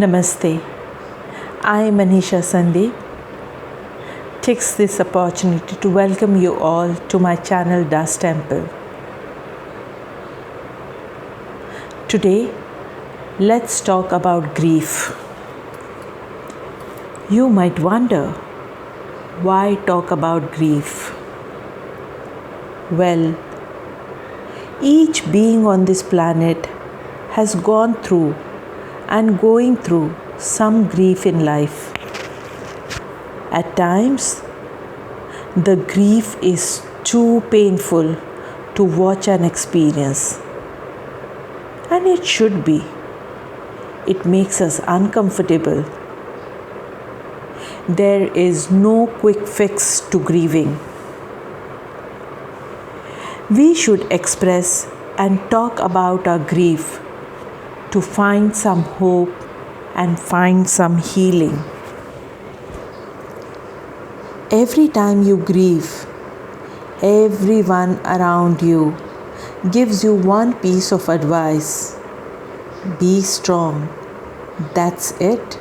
Namaste. I am Manisha Sandeep. Takes this opportunity to welcome you all to my channel Das Temple. Today, let's talk about grief. You might wonder, why talk about grief? Well, each being on this planet has gone through and going through some grief in life. At times, the grief is too painful to watch and experience. And it should be. It makes us uncomfortable. There is no quick fix to grieving. We should express and talk about our grief to find some hope and find some healing. Every time you grieve, everyone around you gives you one piece of advice. Be strong. That's it.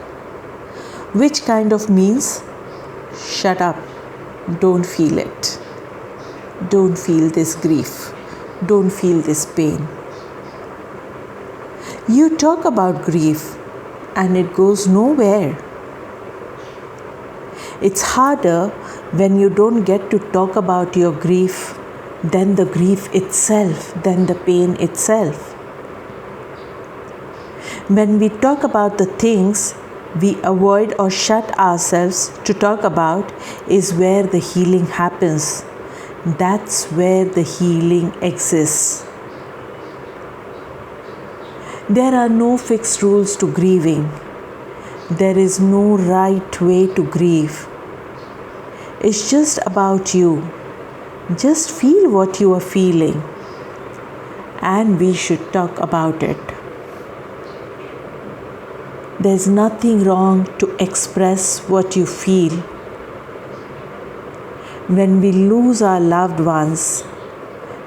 Which kind of means, shut up. Don't feel it. Don't feel this grief. Don't feel this pain. You talk about grief and it goes nowhere. It's harder when you don't get to talk about your grief than the grief itself, than the pain itself. When we talk about the things we avoid or shut ourselves to talk about is where the healing happens. That's where the healing exists. There are no fixed rules to grieving. There is no right way to grieve. It's just about you. Just feel what you are feeling. And we should talk about it. There's nothing wrong to express what you feel. When we lose our loved ones,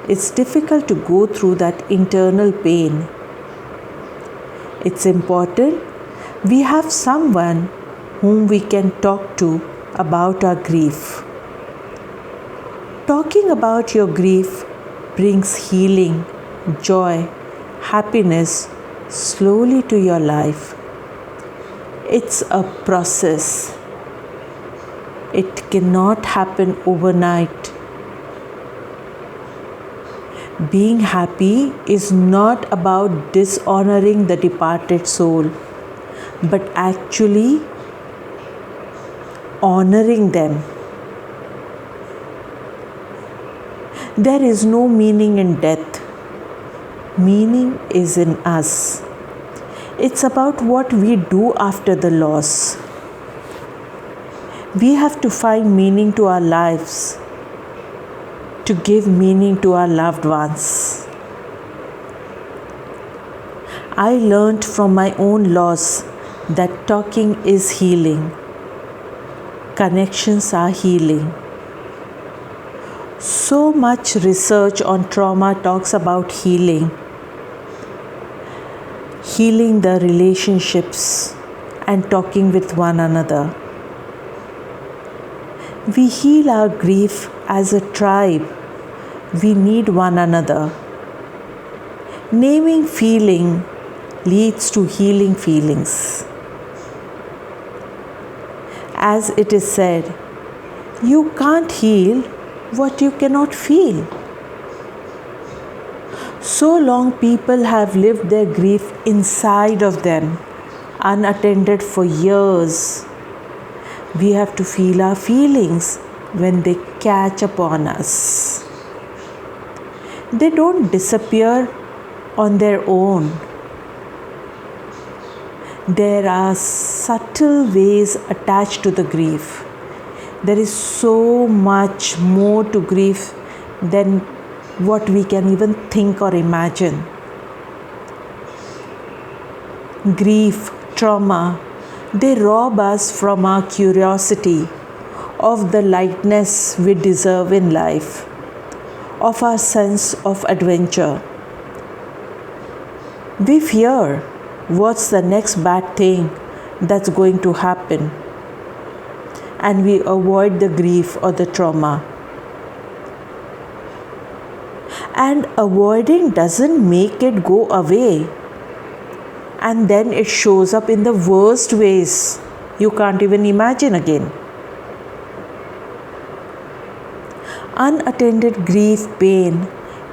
it's difficult to go through that internal pain. It's important we have someone whom we can talk to about our grief. Talking about your grief brings healing, joy, happiness slowly to your life. It's a process. It cannot happen overnight. Being happy is not about dishonoring the departed soul, but actually honoring them. There is no meaning in death. Meaning is in us. It's about what we do after the loss. We have to find meaning to our lives, to give meaning to our loved ones. I learned from my own loss that talking is healing. Connections are healing. So much research on trauma talks about healing. Healing the relationships and talking with one another. We heal our grief as a tribe. We need one another. Naming feeling leads to healing feelings. As it is said, you can't heal what you cannot feel. So long people have lived their grief inside of them, unattended for years. We have to feel our feelings when they catch upon us. They don't disappear on their own. There are subtle ways attached to the grief. There is so much more to grief than what we can even think or imagine. Grief, trauma, they rob us from our curiosity, of the lightness we deserve in life, of our sense of adventure. We fear what's the next bad thing that's going to happen, and we avoid the grief or the trauma. And avoiding doesn't make it go away, and then it shows up in the worst ways you can't even imagine again. Unattended grief pain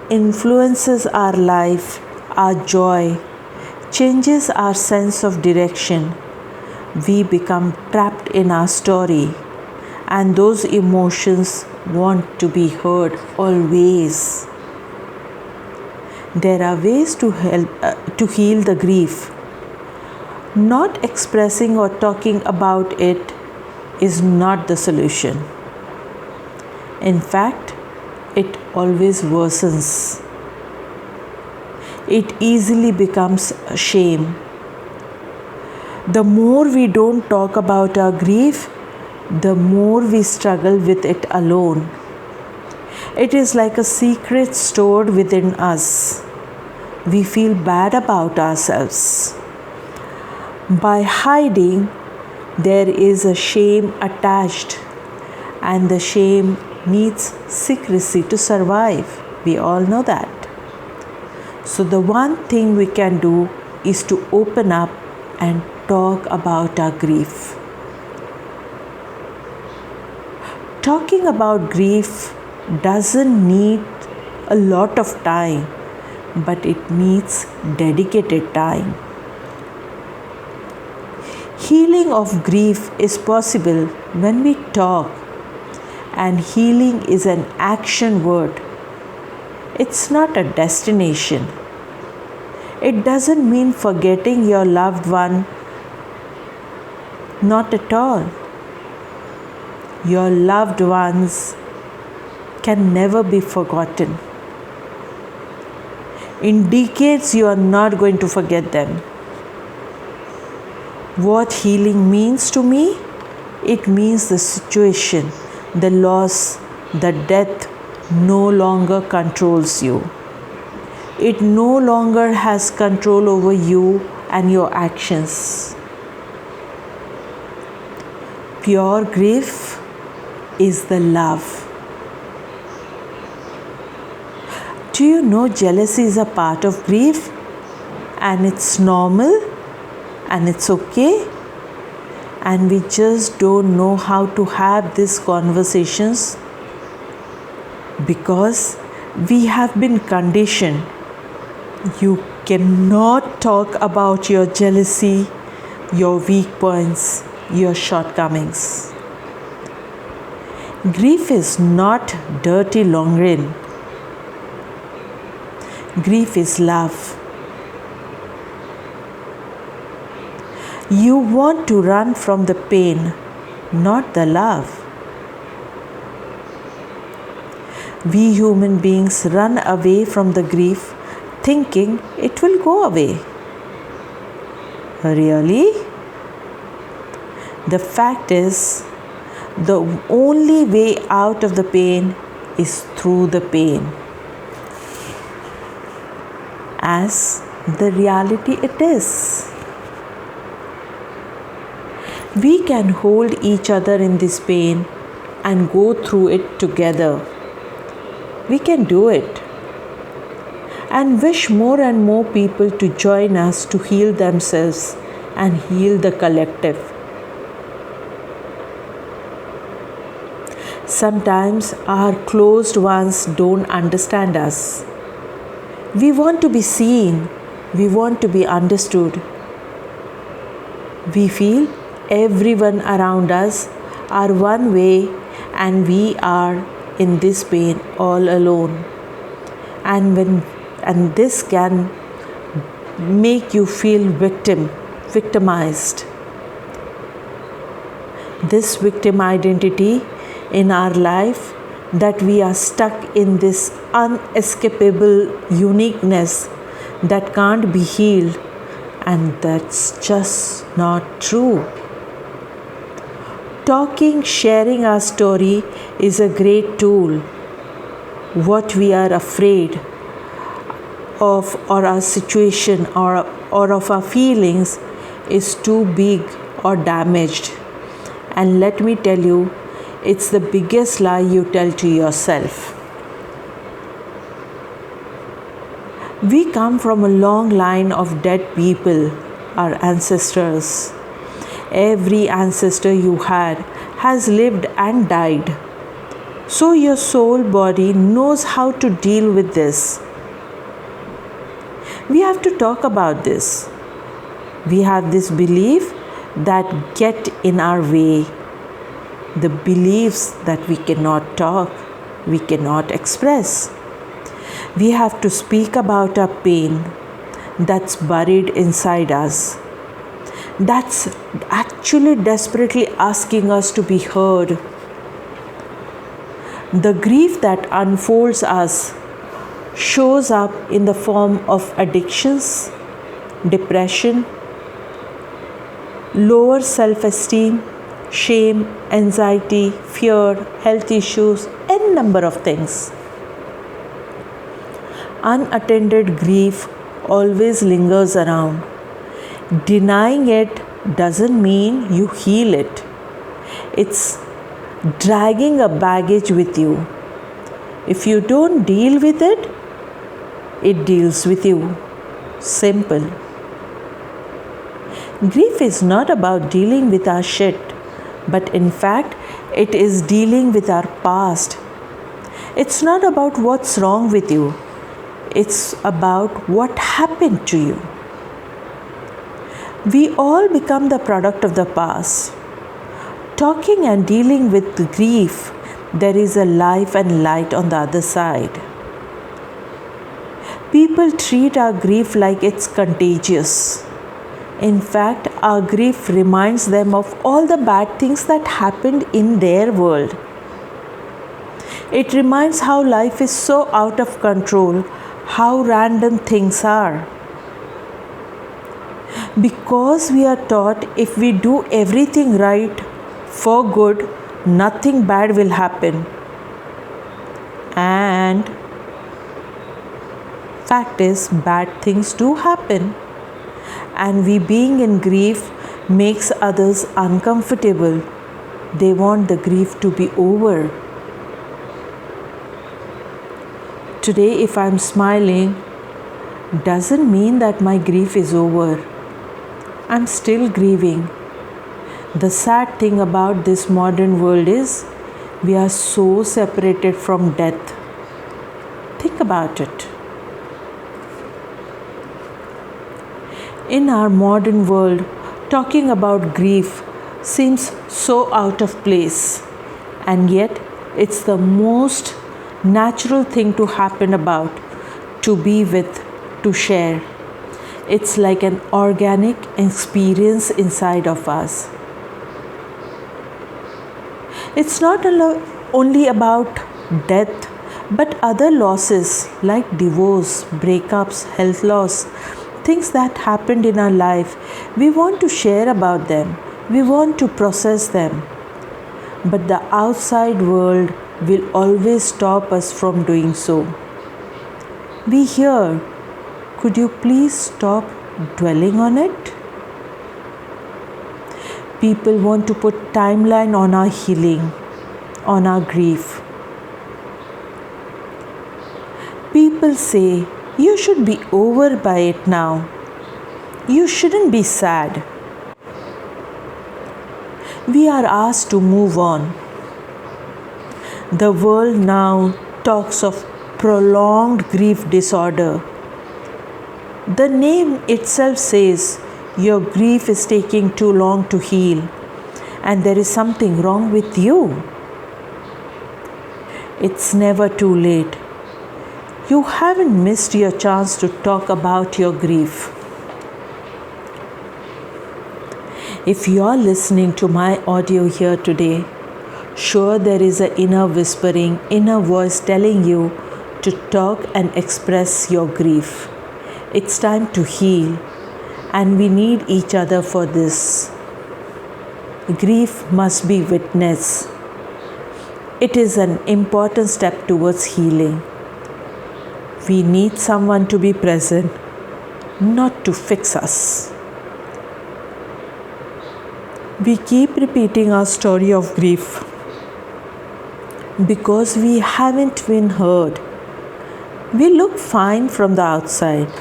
influences our life, our joy, changes our sense of direction. We become trapped in our story, and those emotions want to be heard always. There are ways to help to heal the grief. Not expressing or talking about it is not the solution. In fact, it always worsens. It easily becomes shame. The more we don't talk about our grief, the more we struggle with it alone. It is like a secret stored within us. We feel bad about ourselves. By hiding, there is a shame attached, and the shame needs secrecy to survive. We all know that. So, the one thing we can do is to open up and talk about our grief. Talking about grief doesn't need a lot of time, but it needs dedicated time. Healing of grief is possible when we talk, and healing is an action word. It's not a destination. It doesn't mean forgetting your loved one, not at all. Your loved ones can never be forgotten. In decades, you are not going to forget them. What healing means to me? It means the situation, the loss, the death no longer controls you. It no longer has control over you and your actions. Pure grief is the love. Do you know jealousy is a part of grief, and it's normal and it's okay? And we just don't know how to have these conversations because we have been conditioned. You cannot talk about your jealousy, your weak points, your shortcomings. Grief is not dirty laundry. Grief is love. You want to run from the pain, not the love. We human beings run away from the grief thinking it will go away. Really? The fact is, the only way out of the pain is through the pain. As the reality it is. We can hold each other in this pain and go through it together. We can do it. And wish more and more people to join us to heal themselves and heal the collective. Sometimes our closed ones don't understand us. We want to be seen. We want to be understood. We feel everyone around us are one way and we are in this pain all alone. And this can make you feel victimized. This victim identity in our life, that we are stuck in this unescapable uniqueness that can't be healed, and that's just not true. Talking, sharing our story is a great tool. What we are afraid of, or our situation, or or of our feelings is too big or damaged. And let me tell you, it's the biggest lie you tell to yourself. We come from a long line of dead people, our ancestors. Every ancestor you had has lived and died. So your soul body knows how to deal with this. We have to talk about this. We have this belief that get in our way. The beliefs that we cannot talk, we cannot express. We have to speak about our pain that's buried inside us, that's actually desperately asking us to be heard. The grief that unfolds us shows up in the form of addictions, depression, lower self-esteem, shame, anxiety, fear, health issues, n number of things. Unattended grief always lingers around. Denying it doesn't mean you heal it. It's dragging a baggage with you. If you don't deal with it, it deals with you. Simple. Grief is not about dealing with our shit, but in fact, it is dealing with our past. It's not about what's wrong with you. It's about what happened to you. We all become the product of the past. Talking and dealing with grief, there is a life and light on the other side. People treat our grief like it's contagious. In fact, our grief reminds them of all the bad things that happened in their world. It reminds how life is so out of control, how random things are. Because we are taught if we do everything right for good, nothing bad will happen. And fact is, bad things do happen. And we being in grief makes others uncomfortable. They want the grief to be over. Today, if I'm smiling, doesn't mean that my grief is over. I'm still grieving. The sad thing about this modern world is we are so separated from death. Think about it. In our modern world, talking about grief seems so out of place, and yet it's the most natural thing to happen about, to be with, to share. It's like an organic experience inside of us. It's not only about death, but other losses like divorce, breakups, health loss, things that happened in our life. We want to share about them. We want to process them. But the outside world will always stop us from doing so. We hear, could you please stop dwelling on it? People want to put timeline on our healing, on our grief. People say, you should be over by it now. You shouldn't be sad. We are asked to move on. The world now talks of prolonged grief disorder. The name itself says your grief is taking too long to heal, and there is something wrong with you. It's never too late. You haven't missed your chance to talk about your grief. If you are listening to my audio here today, sure there is an inner whispering, inner voice telling you to talk and express your grief. It's time to heal, and we need each other for this. Grief must be witnessed. It is an important step towards healing. We need someone to be present, not to fix us. We keep repeating our story of grief because we haven't been heard. We look fine from the outside,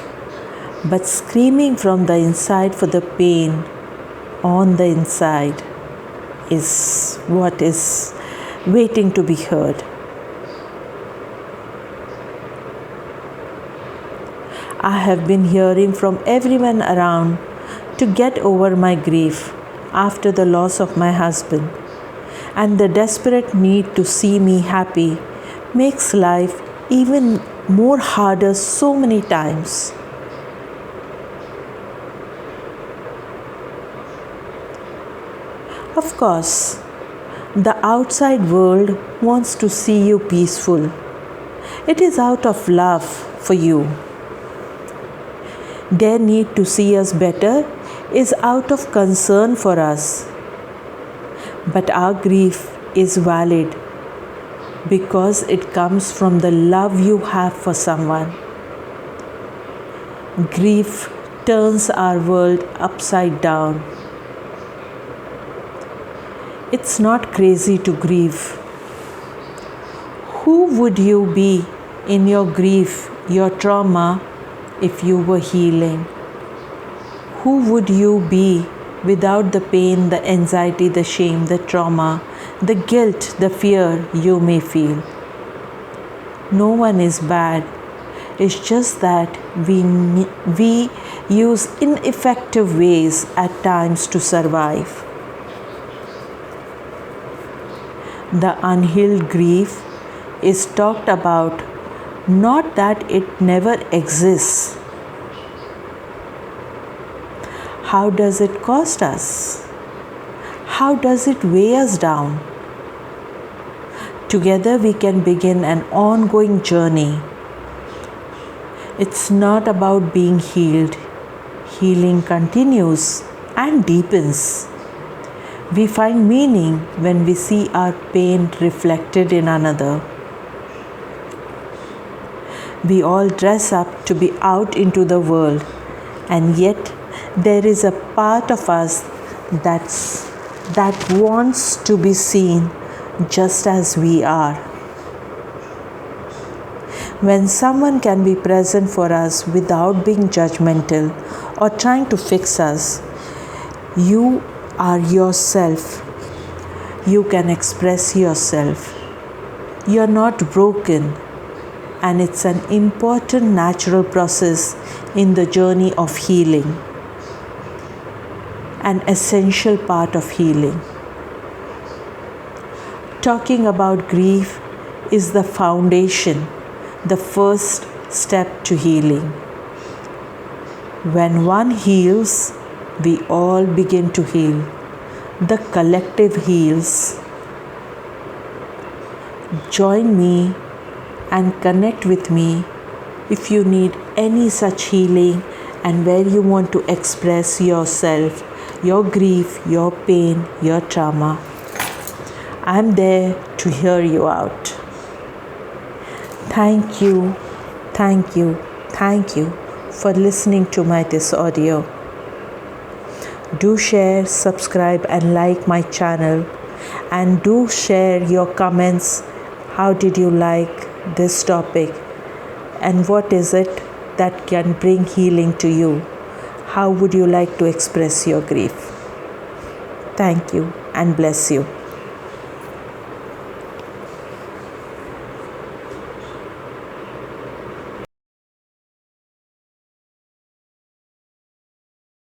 but screaming from the inside for the pain on the inside is what is waiting to be heard. I have been hearing from everyone around to get over my grief after the loss of my husband, and the desperate need to see me happy makes life even more harder so many times. Of course, the outside world wants to see you peaceful. It is out of love for you. Their need to see us better is out of concern for us. But our grief is valid because it comes from the love you have for someone. Grief turns our world upside down. It's not crazy to grieve. Who would you be in your grief, your trauma, if you were healing? Who would you be without the pain, the anxiety, the shame, the trauma, the guilt, the fear you may feel? No one is bad. It's just that we use ineffective ways at times to survive. The unhealed grief is talked about, not that it never exists. How does it cost us? How does it weigh us down? Together we can begin an ongoing journey. It's not about being healed. Healing continues and deepens. We find meaning when we see our pain reflected in another. We all dress up to be out into the world, and yet there is a part of us that wants to be seen just as we are. When someone can be present for us without being judgmental or trying to fix us, you are yourself. You can express yourself. You're not broken, and it's an important natural process in the journey of healing, an essential part of healing. Talking about grief is the foundation, the first step to healing. When one heals, we all begin to heal. The collective heals. Join me and connect with me if you need any such healing and where you want to express yourself, your grief, your pain, your trauma. I'm there to hear you out. Thank you, thank you, thank you for listening to this audio. Do share, subscribe and like my channel, and do share your comments. How did you like this topic, and what is it that can bring healing to you? How would you like to express your grief? Thank you and bless you.